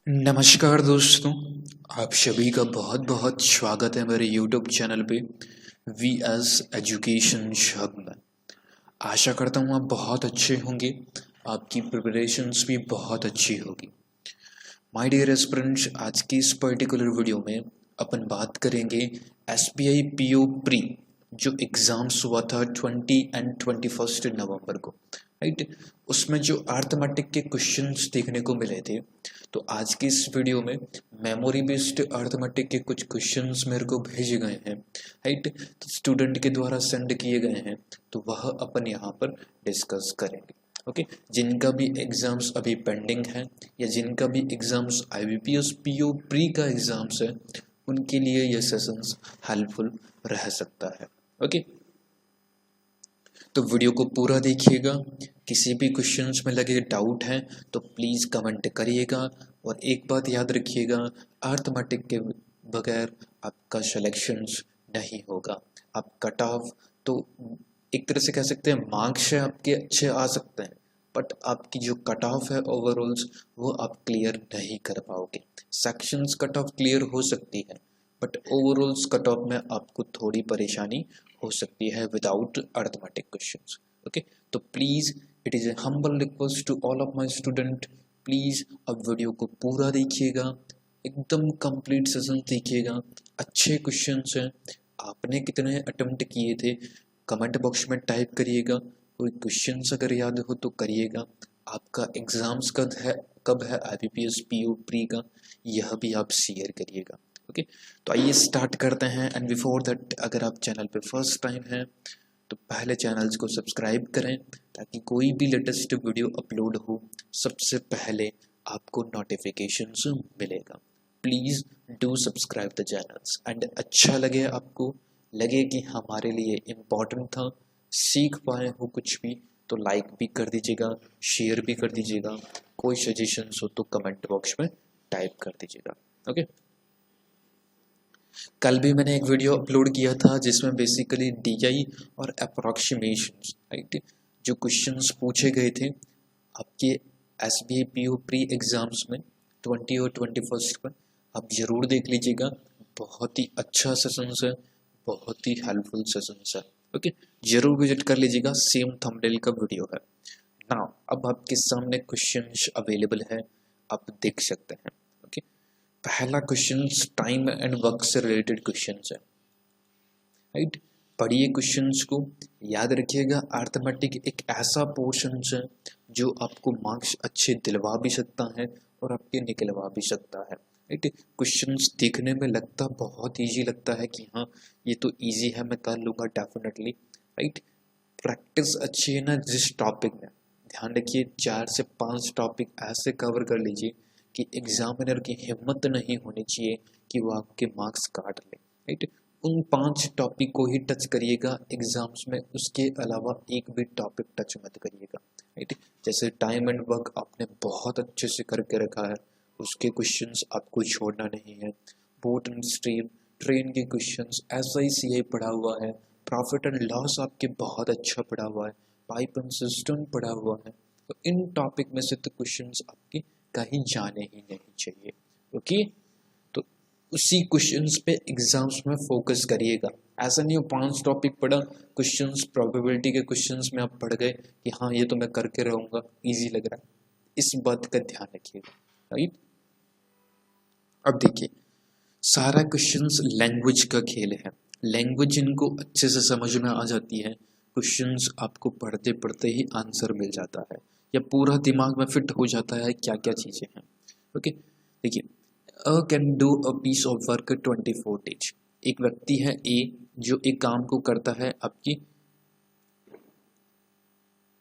नमस्कार दोस्तों। आप सभी का बहुत बहुत स्वागत है मेरे YouTube चैनल पे वी एस एजुकेशन शब में। आशा करता हूँ आप बहुत अच्छे होंगे, आपकी प्रिपरेशंस भी बहुत अच्छी होगी। माय डियर एस्पिरेंट्स, आज की इस पर्टिकुलर वीडियो में अपन बात करेंगे SBI PO प्री जो एग्ज़ाम्स हुआ था 20 और 21 नवंबर को, राइट। उसमें जो अर्थमेटिक के क्वेश्चंस देखने को मिले थे, तो आज की इस वीडियो में मेमोरी बेस्ड अर्थमेटिक के कुछ क्वेश्चंस मेरे को भेजे गए हैं, राइट। तो स्टूडेंट के द्वारा सेंड किए गए हैं, तो वह अपन यहाँ पर डिस्कस करेंगे। ओके, जिनका भी एग्ज़ाम्स अभी पेंडिंग है या जिनका भी एग्ज़ाम्स IBPS PO प्री का एग्ज़ाम्स है, उनके लिए ये सेशंस हेल्पफुल रह सकता है। ओके, तो वीडियो को पूरा देखिएगा। किसी भी क्वेश्चंस में लगे डाउट है तो प्लीज़ कमेंट करिएगा। और एक बात याद रखिएगा, अर्थमेटिक के बगैर आपका सिलेक्शंस नहीं होगा। आप कट ऑफ तो एक तरह से कह सकते हैं मार्क्स आपके अच्छे आ सकते हैं, बट आपकी जो कट ऑफ है ओवरऑल्स वो आप क्लियर नहीं कर पाओगे। सेक्शंस कट ऑफ क्लियर हो सकती है, बट ओवरऑल्स कट ऑफ में आपको थोड़ी परेशानी हो सकती है विदाउट अर्थमेटिक क्वेश्चंस। ओके, तो please it is a humble request to all of my student, please अब वीडियो को पूरा देखिएगा, एकदम कंप्लीट सेशन देखिएगा। अच्छे क्वेश्चंस हैं। आपने कितने अटेम्प्ट किए थे कमेंट बॉक्स में टाइप करिएगा। कोई क्वेश्चंस अगर याद हो तो करिएगा। आपका एग्ज़ाम्स कब है IBPS PO प्री का, यह भी आप शेयर करिएगा। ओके, तो आइए स्टार्ट करते हैं। एंड बिफोर दैट, अगर आप चैनल पे फर्स्ट टाइम हैं तो पहले चैनल्स को सब्सक्राइब करें, ताकि कोई भी लेटेस्ट वीडियो अपलोड हो सबसे पहले आपको नोटिफिकेशंस मिलेगा। Please do subscribe the channels. And अच्छा लगे, आपको लगे कि हमारे लिए इम्पोर्टेंट था, सीख पाए हो कुछ भी, तो लाइक भी कर दीजिएगा, शेयर भी कर दीजिएगा। कोई सजेशंस हो तो कमेंट बॉक्स में टाइप कर दीजिएगा। ओके, कल भी मैंने एक वीडियो अपलोड किया था जिसमें बेसिकली DI और अप्रॉक्सीमेशंस, राइट, जो क्वेश्चंस पूछे गए थे आपके SBI PO प्री एग्ज़ाम्स में 20 और 21 पर, आप ज़रूर देख लीजिएगा। बहुत ही अच्छा सेशंस है, बहुत ही हेल्पफुल सेशंस है। ओके, ज़रूर विजिट कर लीजिएगा, सेम थंबनेल का वीडियो है ना। अब आपके सामने क्वेश्चंस अवेलेबल है, आप देख सकते हैं। ओके, पहला क्वेश्चन टाइम एंड वर्क से रिलेटेड क्वेश्चन है, राइट। पढ़िए क्वेश्चंस को, याद रखिएगा। अर्थमेटिक एक ऐसा पोर्शन है जो आपको मार्क्स अच्छे दिलवा भी सकता है और आपके निकलवा भी सकता है, राइट। क्वेश्चंस देखने में लगता बहुत इजी लगता है कि हाँ ये तो इजी है, मैं कर लूँगा डेफिनेटली, राइट। प्रैक्टिस अच्छी है ना जिस टॉपिक में, ध्यान रखिए 4 से 5 टॉपिक ऐसे कवर कर लीजिए कि एग्जामिनर की हिम्मत नहीं होनी चाहिए कि वो आपके मार्क्स काट ले, राइट। उन 5 टॉपिक को ही टच करिएगा एग्जाम्स में, उसके अलावा एक भी टॉपिक टच मत करिएगा, राइट। जैसे टाइम एंड वर्क आपने बहुत अच्छे से करके रखा है, उसके क्वेश्चंस आपको छोड़ना नहीं है। बोट एंड स्ट्रीम, ट्रेन के क्वेश्चंस, SICI पढ़ा हुआ है, प्रॉफिट एंड लॉस आपके बहुत अच्छा पढ़ा हुआ है, पाइप एंड सिस्टम पढ़ा हुआ है। तो इन टॉपिक में से तो क्वेश्चंस आपके कहीं जाने ही नहीं चाहिए। ओके, तो उसी क्वेश्चंस पे एग्जाम्स में फोकस करिएगा। ऐसा नहीं हो 5 टॉपिक पढ़ा, क्वेश्चंस प्रोबेबिलिटी के क्वेश्चंस में आप पढ़ गए कि हाँ ये तो मैं करके रहूँगा, ईजी लग रहा है। इस बात का ध्यान रखिएगा, राइट। अब देखिए, सारा क्वेश्चंस लैंग्वेज का खेल है। लैंग्वेज इनको अच्छे से समझ में आ जाती है, क्वेश्चंस आपको पढ़ते पढ़ते ही आंसर मिल जाता है या पूरा दिमाग में फिट हो जाता है क्या क्या चीज़ें हैं। ओके, देखिए, can do a piece of work 24 days. एक व्यक्ति है ए जो एक काम को करता है आपकी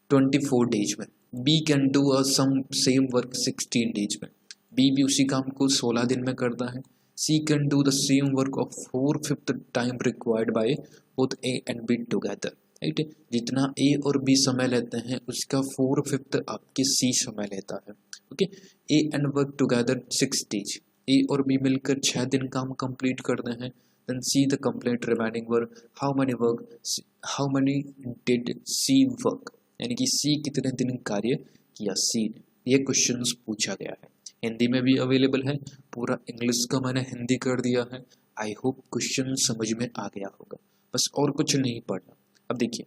24 डेज में। B can do a some same work 16 days में। बी भी उसी काम को 16 दिन में करता है। C can do the same work of 4/5 time required by both A and B together, right. जितना ए और बी समय लेते हैं उसका 4/5 आपके सी समय लेता है। Okay, A and work together 6 days. A और बी मिलकर 6 दिन काम कंप्लीट करते हैं। Then C the complete remaining work, how many did C work, यानी कि सी कितने दिन कार्य किया सी ने। ये क्वेश्चंस पूछा गया है। हिंदी में भी अवेलेबल है, पूरा इंग्लिश का मैंने हिंदी कर दिया है। आई होप क्वेश्चन समझ में आ गया होगा, बस और कुछ नहीं पढ़ना। अब देखिए,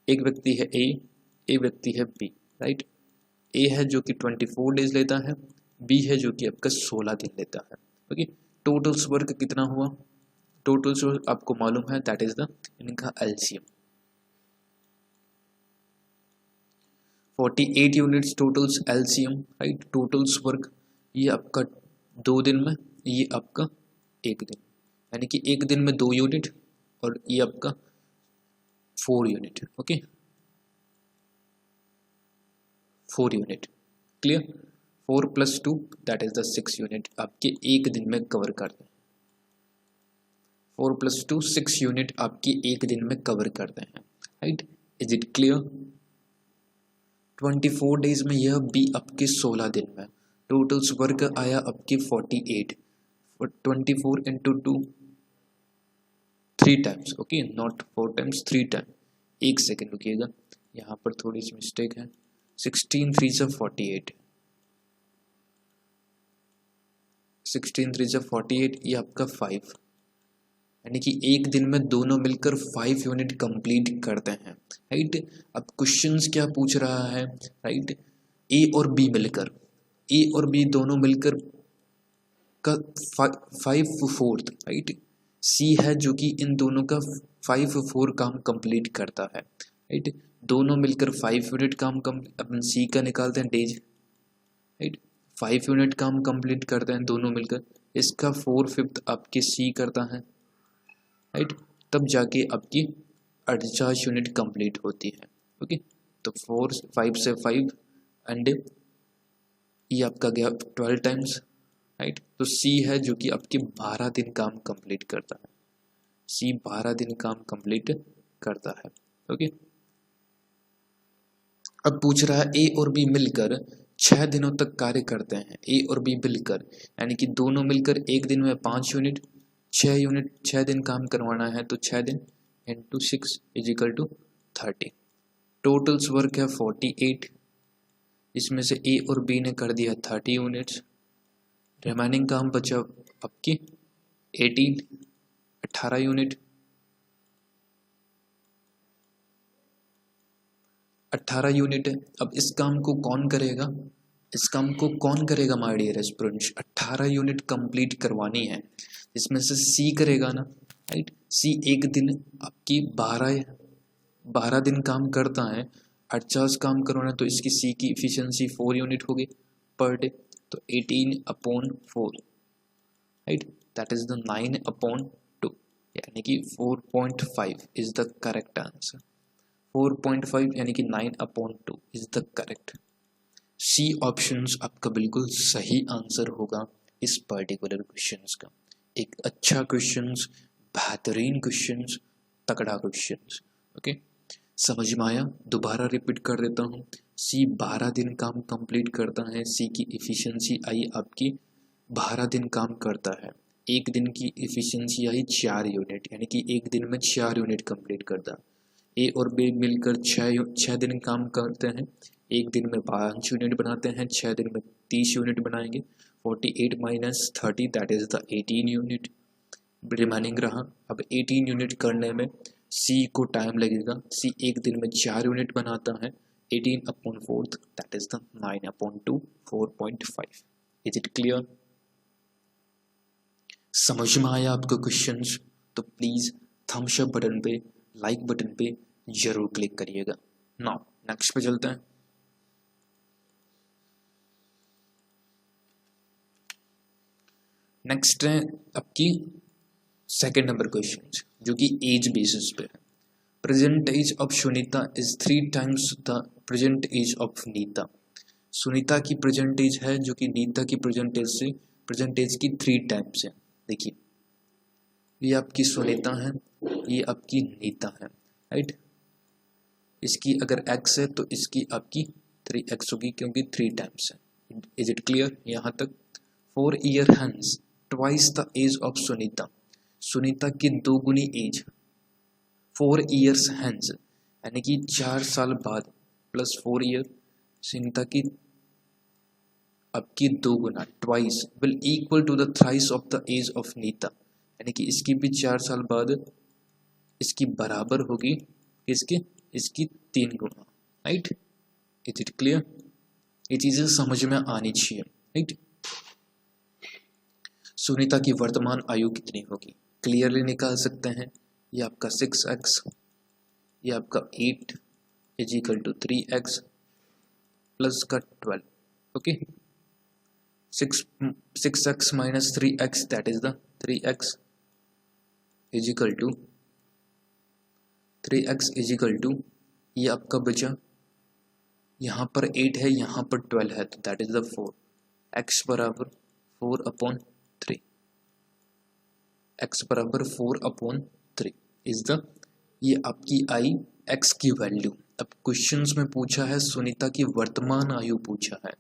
एक व्यक्ति है ए, एक व्यक्ति है बी, राइट। ए है जो कि 24 डेज लेता है, बी है जो कि आपका 16 दिन लेता है। ओके, टोटल वर्क कितना हुआ, टोटल वर्क आपको मालूम है, दैट इज द इनका LCM 48 units totals LCM, right. Totals work ये आपका 2 दिन में, ये आपका 1 दिन, यानी कि 1 दिन में 2 यूनिट और ये आपका 4 unit. Okay, 4 unit, clear. 4 + 2 that is the 6 unit आपके 1 दिन में कवर करते हैं। 4 + 2 6 यूनिट आपकी 1 दिन में कवर करते हैं, right. Is it clear. 24 days में यह भी आपके 16 दिन में, टोटल्स वर्क आया आपके 48, 24 × 2 3 times, okay, not 4 times, 3 time. 1 second रुकिएगा, यहाँ पर थोड़ी सी मिस्टेक है। 16 3 × 48, 16 3 × 48, ये आपका 5, यानी कि 1 दिन में दोनों मिलकर 5 यूनिट कंप्लीट करते हैं, राइट। अब क्वेश्चंस क्या पूछ रहा है, राइट। ए और बी मिलकर, ए और बी दोनों मिलकर का 5/4, राइट। सी है जो कि इन दोनों का 5/4 काम कंप्लीट करता है, राइट। दोनों मिलकर 5 यूनिट काम अपन सी का निकालते हैं डेज, राइट। 5 यूनिट काम कंप्लीट करते हैं दोनों मिलकर, इसका 4/5 आपके सी करता है, राइट। तब जाके आपकी 48 यूनिट कंप्लीट होती है। ओके, तो 4 5 से 5 एंड ये आपका गया 12 टाइम्स, राइट। तो सी है जो कि आपके 12 दिन काम कंप्लीट करता है, सी 12 दिन काम कंप्लीट करता है। ओके, अब पूछ रहा है ए और बी मिलकर 6 दिनों तक कार्य करते हैं, ए और बी मिलकर, यानी कि दोनों मिलकर 1 दिन में 5 यूनिट, 6 यूनिट 6 दिन काम करवाना है, तो 6 दिन × 6 = 30। टोटल्स वर्क है 48, इसमें से ए और बी ने कर दिया 30 यूनिट्स, रिमेनिंग काम बचा आपकी 18 यूनिट, 18 यूनिट है। अब इस काम को कौन करेगा, इस काम को कौन करेगा my dear students, 18 unit complete करवानी है, इसमें से सी करेगा ना, राइट। सी 1 दिन आपकी 12 दिन काम करता है, 50 काम करवाना, तो इसकी सी की इफिशियंसी 4 यूनिट होगी पर डे, तो 18/4, राइट, दैट इज द 9/2, यानी कि 4.5 इज द करेक्ट आंसर। 4.5 यानी कि 9/2 is the correct. C options आपका बिल्कुल सही आंसर होगा इस पर्टिकुलर क्वेश्चंस का। एक अच्छा क्वेश्चंस, बेहतरीन क्वेश्चंस, तगड़ा क्वेश्चंस। ओके, समझ में आया। दोबारा रिपीट कर देता हूँ, सी 12 दिन काम कंप्लीट करता है, सी की इफिशियंसी आई आपकी 12 दिन काम करता है, 1 दिन की इफिशियंसी आई 4 यूनिट, यानी कि 1 दिन में 4 यूनिट कंप्लीट करता है। ए और बी मिलकर 6 दिन काम करते हैं, 1 दिन में 5 यूनिट बनाते हैं, 6 दिन में 30 यूनिट बनाएंगे। 48 - 30 that is the 18 unit remaining रहा। अब 18 यूनिट करने में सी को टाइम लगेगा, सी 1 दिन में 4 यूनिट बनाता है, 18/4 that is the 9/2, 4.5। Is it clear? समझ में आया आपको क्वेश्चंस? तो प्लीज थम्स अप बटन पे, लाइक बटन पे जरूर क्लिक करिएगा। नाउ नेक्स्ट पे चलते हैं। नेक्स्ट है आपकी सेकंड नंबर क्वेश्चन, जो कि एज बेसिस पे है। Present age of Sunita is 3 times the present age of Nita. Sunita की प्रेजेंट एज है जो कि नीता की प्रेजेंट एज की 3 टाइम्स है। देखिए, ये आपकी सुनीता है, ये आपकी नीता है, राइट। इसकी अगर x है तो इसकी आपकी 3x होगी, क्योंकि 3 टाइम्स है। इज इट क्लियर यहाँ तक? 4 year hence twice the age of Sunita. Sunita की 2 गुनी एज 4 ईयर्स हैंस, यानी कि 4 साल बाद प्लस 4 ईयर सुनीता की आपकी 2 गुना twice will equal to the thrice of the age of Nita, यानी कि इसकी भी 4 साल बाद इसकी बराबर होगी इसकी 3 गुना, राइट। Is it clear? ये चीजें समझ में आनी चाहिए, राइट। सुनीता की वर्तमान आयु कितनी होगी, क्लियरली निकाल सकते हैं। ये आपका 6x, ये आपका 8 is equal to 3x plus का 12, okay. 6x minus 3x that is the 3x is equal to 3x is equal to, ये आपका बचा, यहाँ पर 8 है, यहाँ पर 12 है, तो दैट इज द 4, x बराबर 4/3, x बराबर 4/3 इज द, ये आपकी आई x की वैल्यू। अब क्वेश्चंस में पूछा है सुनीता की वर्तमान आयु पूछा है,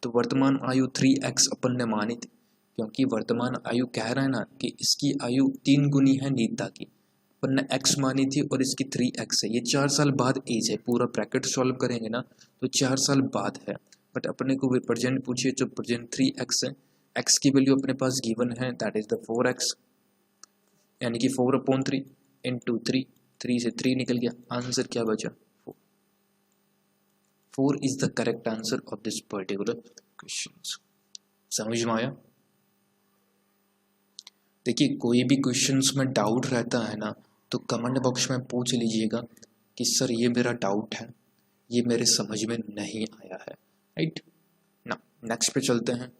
तो वर्तमान आयु 3x अपन ने मानी थी, क्योंकि वर्तमान आयु कह रहा है ना कि इसकी आयु 3 गुनी है नीता की, अपन ने x मानी थी और इसकी 3x है। ये 4 साल बाद एज है, पूरा ब्रैकेट सॉल्व करेंगे ना तो 4 साल बाद है, बट अपने को वे प्रेजेंट पूछिए, जो प्रेजेंट 3x है, x की वैल्यू अपने पास गिवन है दैट इज द 4x, यानी कि 4/3 इंटू 3 से 3 निकल गया, आंसर क्या बचा 4। 4 is the correct answer of this particular question. समझ में आया? देखिए कोई भी क्वेश्चंस में डाउट रहता है ना तो कमेंट बॉक्स में पूछ लीजिएगा कि सर ये मेरा डाउट है, ये मेरे समझ में नहीं आया है, राइट ना। नेक्स्ट पे चलते हैं।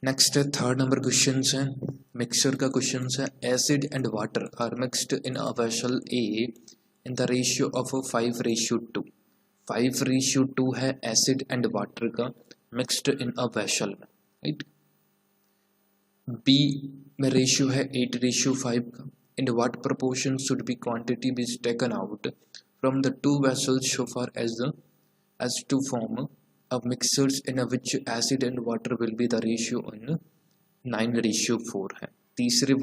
नेक्स्ट है 3rd नंबर क्वेश्चन है, मिक्सचर का क्वेश्चन है। Acid and water are mixed in a vessel A in the ratio of 5:2। 5:2 है एसिड एंड वाटर का मिक्स्ड इन अ वेसल में, राइट। बी में रेशियो है 8:5 का। In what proportion should be quantity be taken out from the 2 vessels so far as to form of mixtures in which acid and water will be the ratio in 9:4 है। तीसरे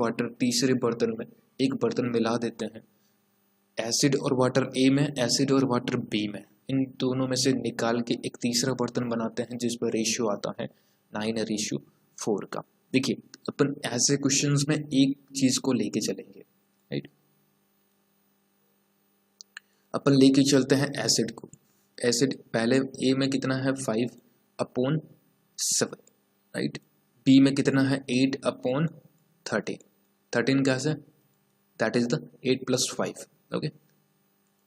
बर्तन में एक बर्तन मिला देते हैं, एसिड और वाटर ए में, एसिड और वाटर बी में, इन दोनों में से निकाल के एक तीसरा बर्तन बनाते हैं जिस पर रेशियो आता है 9:4 का। देखिए अपन ऐसे क्वेश्चंस में एक चीज को लेके चलेंगे, राइट। अपन लेके चलते हैं एसिड को। एसिड पहले ए में कितना है 5/7, राइट। बी में कितना है 8/13। 13 कैसे, that is the 8 + 5, okay.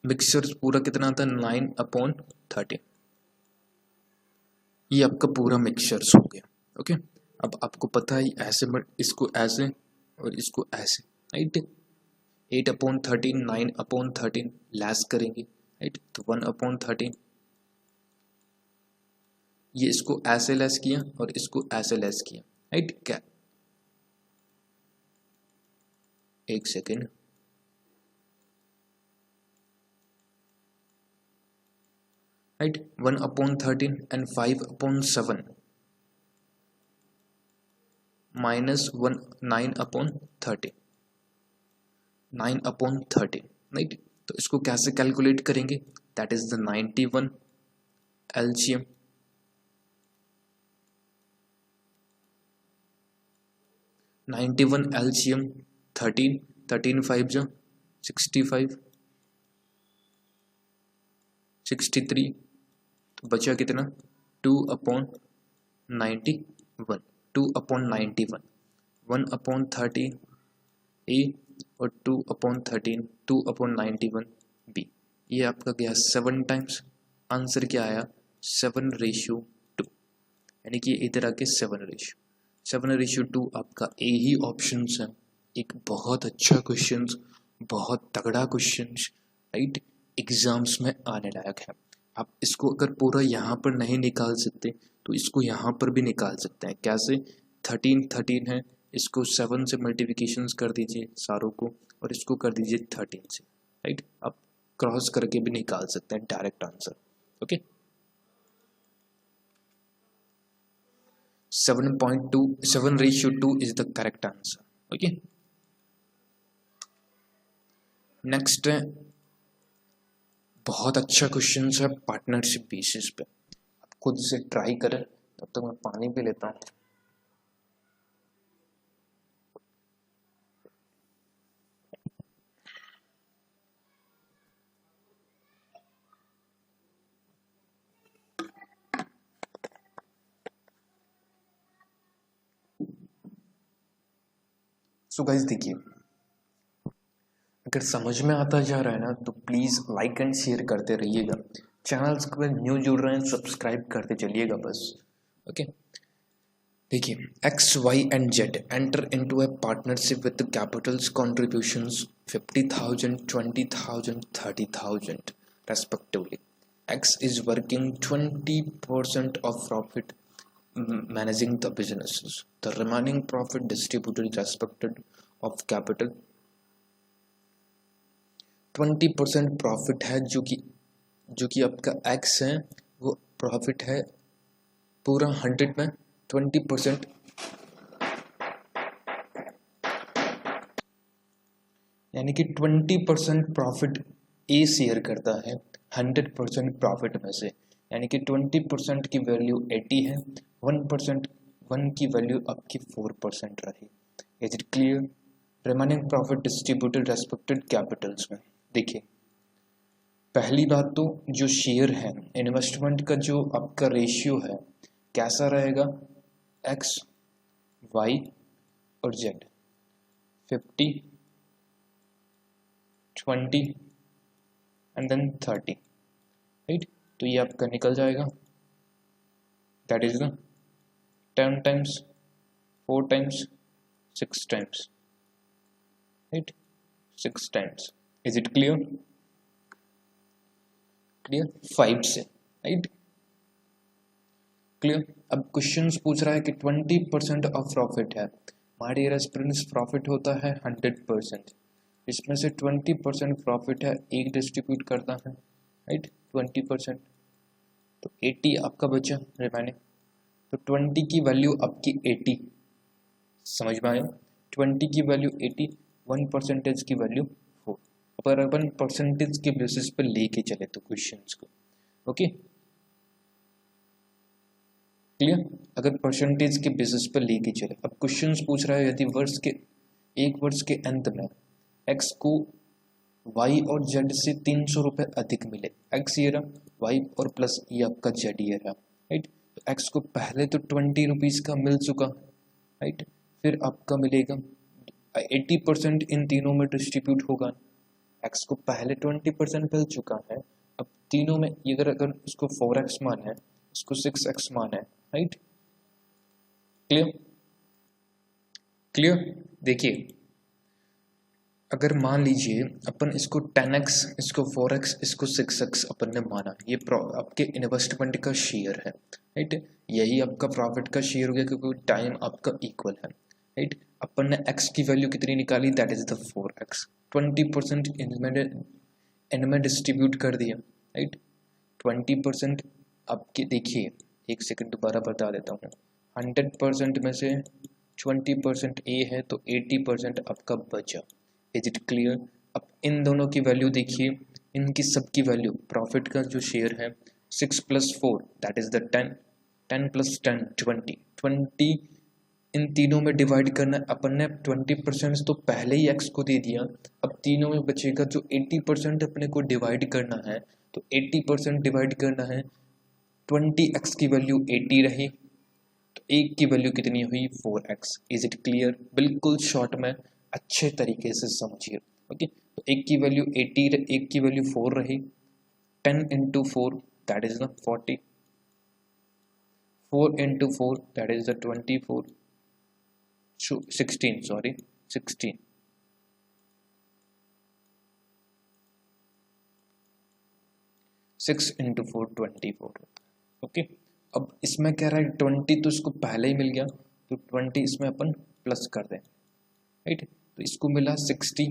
Mixture पूरा कितना आता है 9/13। ये आपका पूरा मिक्सचर्स हो गया, ओके। अब आपको पता है ऐसे में इसको ऐसे और इसको ऐसे, राइट। 8/13 9/13 लैस करेंगे, राइट। तो 1/13, ये इसको ऐसे लेस किया और इसको ऐसे लेस किया, राइट। क्या एक second, right. 1/13 and 5/7 minus 9/13, 9/13, right. तो इसको कैसे कैलकुलेट करेंगे, that is the 91 LCM, 91 LCM 13 5 जा 65, 63, तो बचा कितना 2/91, 2/91, 1/13 A और 2/13 2/91 B। ये आपका गया 7 टाइम्स, आंसर क्या आया 7:2, यानी कि इधर आके 7:2 आपका ए ही ऑप्शन है। एक बहुत अच्छा क्वेश्चन, बहुत तगड़ा क्वेश्चन, राइट, एग्जाम्स में आने लायक है। आप इसको अगर पूरा यहाँ पर नहीं निकाल सकते तो इसको यहाँ पर भी निकाल सकते हैं। कैसे, 13 है, इसको 7 से मल्टीप्लिकेशन कर दीजिए सारों को और इसको कर दीजिए 13 से, राइट। आप क्रॉस करके भी निकाल सकते हैं direct answer, okay. 7:2 is the correct answer, okay। next बहुत अच्छा क्वेश्चन है पार्टनरशिप बेसिस पे, आप खुद से ट्राई करें। तब तक मैं पानी भी लेता हूँ। सो गाइस देखिए, अगर समझ में आता जा रहा है ना तो प्लीज़ लाइक एंड शेयर करते रहिएगा। चैनल्स के न्यू जुड़ रहे हैं, सब्सक्राइब करते चलिएगा बस। ओके, देखिए X Y and Z enter into a partnership with capitals contributions 50,000, 20,000, 30,000 respectively. X is working 20% of profit managing the businesses. The remaining profit distributed respected of capital 20% profit है, जो कि आपका एक्स है, वो प्रॉफिट है पूरा 100 में 20%, यानी कि 20% प्रॉफिट ए शेयर करता है 100% प्रॉफिट में से, यानी कि 20% की वैल्यू 80 है, 1 की वैल्यू आपकी 4% रही। Is it clear? Remaining profit distributed respected Capitals में। देखिए पहली बात तो जो शेयर है, इन्वेस्टमेंट का जो आपका रेशियो है कैसा रहेगा, एक्स वाई और जेड 50, 20 एंड देन 30, राइट। तो ये आपका निकल जाएगा, that is the 10 times 4 times 6 times, right, 6 times. Is it clear? Clear 5 से, राइट, क्लियर। अब क्वेश्चन पूछ रहा है कि 20% ऑफ प्रॉफिट है, माय डियर एस्पिरेंट्स, प्रॉफिट होता है 100%, इसमें से 20% प्रॉफिट है, एक डिस्ट्रीब्यूट करता है, राइट, 20%, तो 80 आपका बचा रिमेनिंग। तो 20 की वैल्यू आपकी 80, समझ में आया? 20 की वैल्यू 80, 1% की वैल्यू 4। अगर अपन परसेंटेज के बेसिस पे लेके चले तो क्वेश्चंस को, ओके क्लियर। अगर परसेंटेज के बेसिस पे लेके चले, अब क्वेश्चंस पूछ रहा है यदि एक वर्ष के अंत में एक्स को वाई और जेड से 300 रुपये अधिक मिले, एक्स ये रहा, वाई और प्लस ये आपका जेड ये रहा, राइट। तो एक्स को पहले तो 20 रुपीज़ का मिल चुका, राइट, फिर आपका मिलेगा 80% इन तीनों में डिस्ट्रीब्यूट होगा। एक्स को पहले 20% मिल चुका है, अब तीनों में अगर इसको 4x मान है, इसको 6x मान है, राइट, क्लियर क्लियर। देखिए अगर मान लीजिए अपन इसको 10x, इसको 4x, इसको 6x अपन ने माना, ये आपके इन्वेस्टमेंट का शेयर है, राइट, यही आपका प्रॉफिट का शेयर हो गया क्योंकि टाइम आपका इक्वल है, राइट। अपन ने x की वैल्यू कितनी निकाली, दैट इज द 4x, 20% इनमें डिस्ट्रीब्यूट कर दिया, राइट। 20% आपके, देखिए एक सेकंड दोबारा बता देता हूँ, 100% में से 20% ए है तो 80% आपका बचा। Is it clear? अब इन दोनों की वैल्यू देखिए, इनकी सबकी वैल्यू, प्रॉफिट का जो शेयर है 6 + 4 दैट इज द 10, 10 + 10 20, इन तीनों में डिवाइड करना है। अपन ने 20% तो पहले ही एक्स को दे दिया, अब तीनों में बचेगा जो 80% अपने को डिवाइड करना है, तो 80% डिवाइड करना है, 20x की वैल्यू 80 रही, तो एक की वैल्यू कितनी हुई, 4x। Is it clear? बिल्कुल शॉर्ट में अच्छे तरीके से समझिए, ओके। तो एक की वैल्यू 80, एक की वैल्यू 4 रही, 10 × 4 that is the 40, 4 × 4 that is the 24, 16 sorry 16, 6 × 4 24, okay. अब इसमें कह रहा है 20, तो इसको पहले ही मिल गया, तो 20 इसमें अपन प्लस कर दें, राइट। तो इसको मिला 60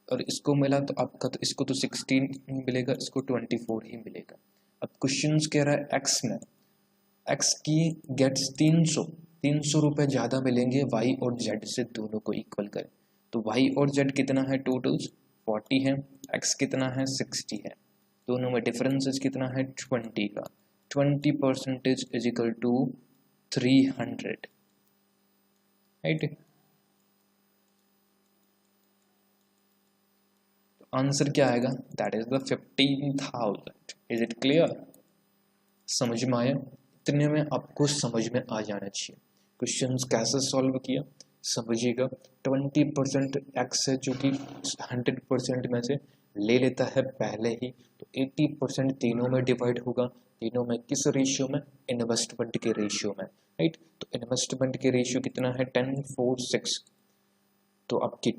और इसको मिला तो आपका, तो इसको तो 16 मिलेगा, इसको 24 ही मिलेगा। अब क्वेश्चन कह रहा है एक्स में, एक्स की गेट्स 300 रुपये ज़्यादा मिलेंगे वाई और जेड से, दोनों को इक्वल करें। तो वाई और जेड कितना है, टोटल्स 40 है, एक्स कितना है 60 है, दोनों में डिफरेंसेस कितना है 20 का। 20% is equal to 300, right. Answer क्या आएगा, that is the 15,000। Is it clear? समझ में आया? इतने में आपको समझ में आ जाना चाहिए। क्वेश्चंस कैसे सॉल्व किया समझिएगा। 20% एक्स है जो कि 100% में से ले लेता है पहले ही, तो 80% तीनों में डिवाइड होगा। तीनों में किस रेशियो में? इन्वेस्टमेंट के रेशियो में, राइट। तो इन्वेस्टमेंट के रेशियो कितना है 10:4:6। तो आपकी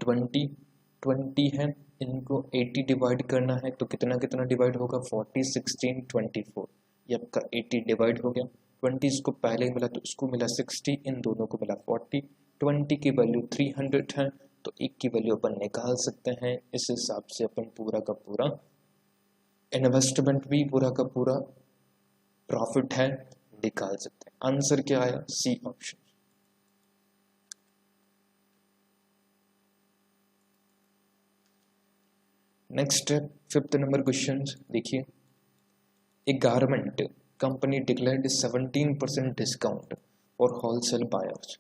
20 है, इनको 80 डिवाइड करना है तो कितना कितना डिवाइड होगा 40, 16, 24। ये आपका 80 डिवाइड हो गया। 20 इसको पहले मिला तो इसको मिला 60, इन दोनों को मिला 40। 20 की वैल्यू 300 है, तो एक की वैल्यू अपन निकाल सकते हैं। इस हिसाब से अपन पूरा का पूरा इन्वेस्टमेंट भी पूरा का पूरा प्रॉफिट है निकाल सकते हैं। आंसर क्या आया? C option. नेक्स्ट है 5th नंबर क्वेश्चन। देखिए, a garment company declared 17% discount for wholesale buyers.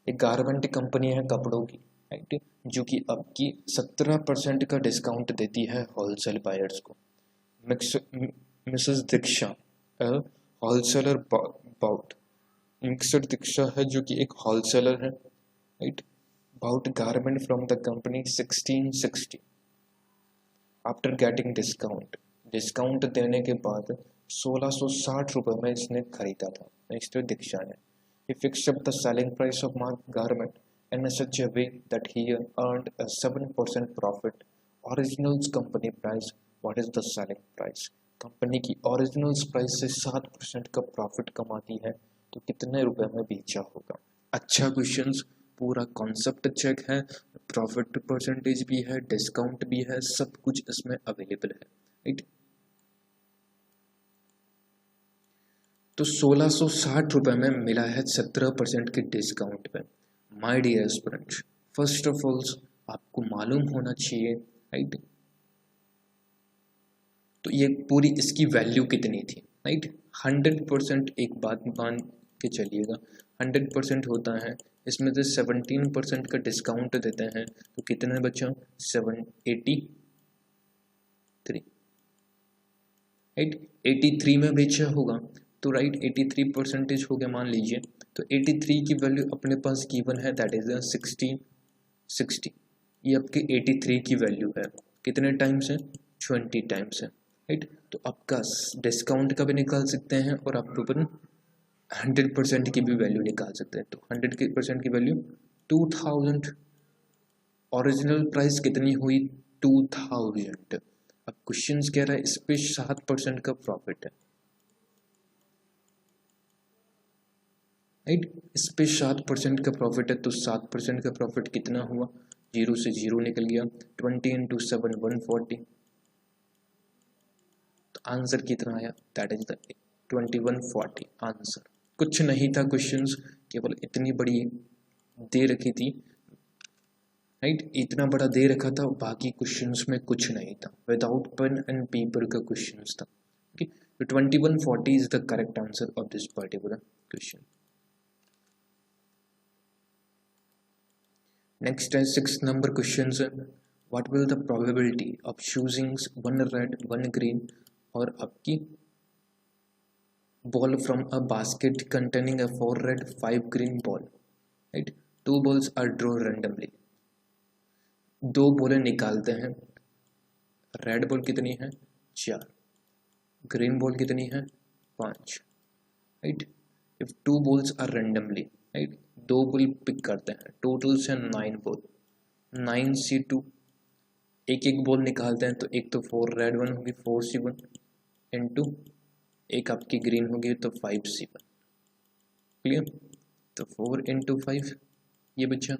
एक गारमेंट कंपनी है कपड़ों की, राइट, जो कि आपकी 17% का डिस्काउंट देती है होलसेल बायर्स को। Mrs Diksha wholesaler bought, Mrs Diksha है जो कि एक होलसेलर है, right, bought garment from the company 1660 after getting discount. Discount देने के बाद 1660 रुपये में इसने खरीदा था। नेक्स्ट दीक्षा ने he fixed up the selling price of my garment in such a way that he earned a 7% profit. Originals company price, what is the selling price? Company की ओरिजिनल्स प्राइस से 7% का प्रॉफिट कमाती है, तो कितने रुपए में बेचा होगा? अच्छा क्वेश्चंस, पूरा कॉन्सेप्ट चेक है, प्रॉफिट परसेंटेज भी है, डिस्काउंट भी है, सब कुछ इसमें अवेलेबल है, राइट। तो 1660 रुपये में मिला है 17% के डिस्काउंट पे। My dear students, first of all आपको मालूम होना चाहिए, राइट, तो ये पूरी इसकी वैल्यू कितनी थी, राइट। 100%, एक बात मान के चलिएगा, 100% होता है, इसमें से 17% का डिस्काउंट देते हैं, तो कितने बचा 783, राइट। 83 में बेचा होगा, तो राइट 83% हो गया मान लीजिए। तो 83 की वैल्यू अपने पास गिवन है, दैट इज 1660। ये आपके 83 की वैल्यू है, कितने टाइम्स है 20 टाइम्स है, राइट। तो आपका डिस्काउंट का भी निकाल सकते हैं और आप अपन 100% की भी वैल्यू निकाल सकते हैं। तो 100% की वैल्यू 2000, ओरिजिनल प्राइस कितनी हुई 2000। अब क्वेश्चन कह रहा है इस पे 7% का प्रॉफिट है, राइट, इस पे 7% का प्रॉफिट है, तो 7% का प्रॉफिट कितना हुआ, 0 से 0 निकल गया, 20 × 7 140। तो आंसर कितना आया, दैट इज द 2140 आंसर। कुछ नहीं था क्वेश्चंस, केवल इतनी बड़ी दे रखी थी, राइट, इतना बड़ा दे रखा था, बाकी क्वेश्चंस में कुछ नहीं था, विदाउट पेन एंड पेपर का क्वेश्चंस था, ओके। तो 2140 is the correct answer of this particular question. Next है 6th नंबर क्वेश्चन है, what will the probability of choosing 1 red 1 green और आपकी ball from a basket containing a 4 red 5 green ball, right. 2 balls are draw randomly. 2 बॉलें निकालते हैं, red ball कितनी है 4, green ball कितनी है 5, right. If 2 balls are randomly, right, 2 ball pick करते हैं, टोटल से 9 बॉल, 9C2, एक एक बॉल निकालते हैं, तो एक तो 4 रेड 1 होगी 4C1 इंटू एक आपकी ग्रीन होगी तो 5C1, क्लियर। तो 4 × 5 ये बच्चा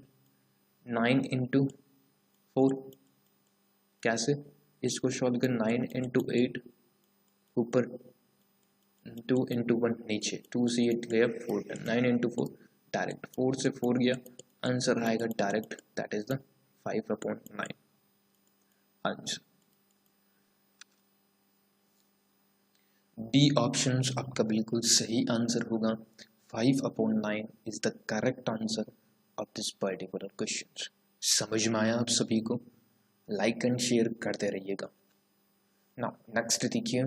9 × 4, कैसे इसको सॉल्व कर, 9 × 8 ऊपर 2 × 1 नीचे, 2 से 8 गया 4, 9 × 4 डायरेक्ट, 4 से 4 गया, आंसर आएगा direct, that is the 5/9 answer. D option आपका बिल्कुल सही आंसर होगा। 5/9 is the correct answer of this particular question. समझ में आया आप सभी को? लाइक एंड शेयर करते रहिएगा। ना नेक्स्ट देखिए,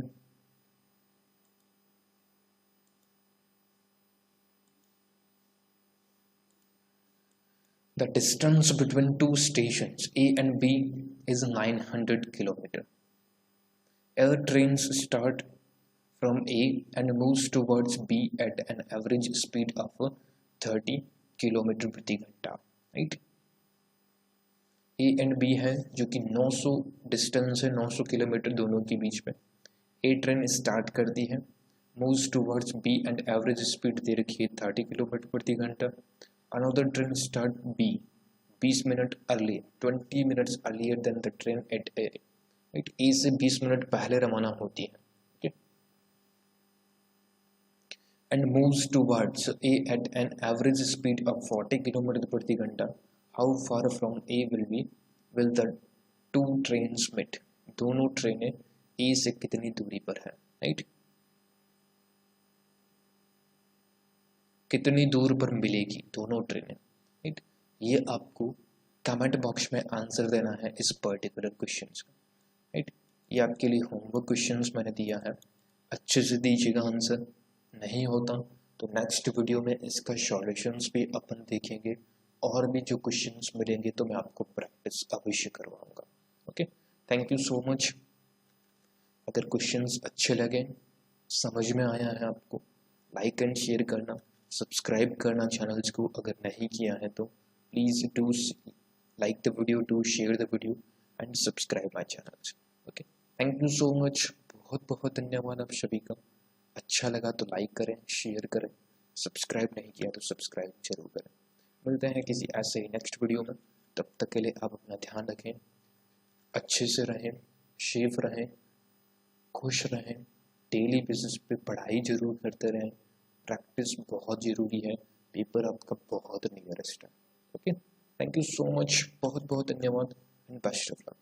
the distance between two stations A and B is 900 km. Air trains start from A and moves towards B at an average speed of 30 km प्रति घंटा, राइट। A एंड B है जो कि 900 distance है, 900 kilometre दोनों के बीच में। A train start करती है, moves towards B and average speed दे रखी है 30 किलोमीटर प्रति घंटा। Another train start B 20 minute early 20 minutes earlier than the train at A, right. A से 20 मिनट पहले रवाना होती है, okay. And moves towards A at an average speed of 40 kilometre प्रति घंटा। How far from A will the two trains meet? दोनों ट्रेनें A से कितनी दूरी पर है, राइट। कितनी दूर पर मिलेगी दोनों ट्रेनें, राइट। ये आपको कमेंट बॉक्स में आंसर देना है इस पर्टिकुलर क्वेश्चन का, राइट। ये आपके लिए होमवर्क क्वेश्चंस मैंने दिया है, अच्छे से दीजिएगा आंसर। नहीं होता तो नेक्स्ट वीडियो में इसका सॉल्यूशंस भी अपन देखेंगे, और भी जो क्वेश्चंस मिलेंगे तो मैं आपको प्रैक्टिस अवश्य करवाऊंगा, okay. Thank you so much. अगर क्वेश्चंस अच्छे लगे, समझ में आया है आपको, लाइक एंड शेयर करना, सब्सक्राइब करना चैनल्स को अगर नहीं किया है तो please do like the video, do share the video and subscribe my channels, okay. Thank you so much, बहुत बहुत धन्यवाद आप सभी का। अच्छा लगा तो लाइक करें, शेयर करें, सब्सक्राइब नहीं किया तो सब्सक्राइब जरूर करें। मिलते हैं किसी ऐसे ही नेक्स्ट वीडियो में, तब तक के लिए आप अपना ध्यान रखें, अच्छे से रहें, सेफ रहें, खुश रहें, डेली बेसिस पे पढ़ाई जरूर करते रहें, प्रैक्टिस बहुत ज़रूरी है, पेपर आपका बहुत नियरेस्ट है, okay. Thank you so much, बहुत बहुत धन्यवाद एंड बेस्ट ऑफ लक।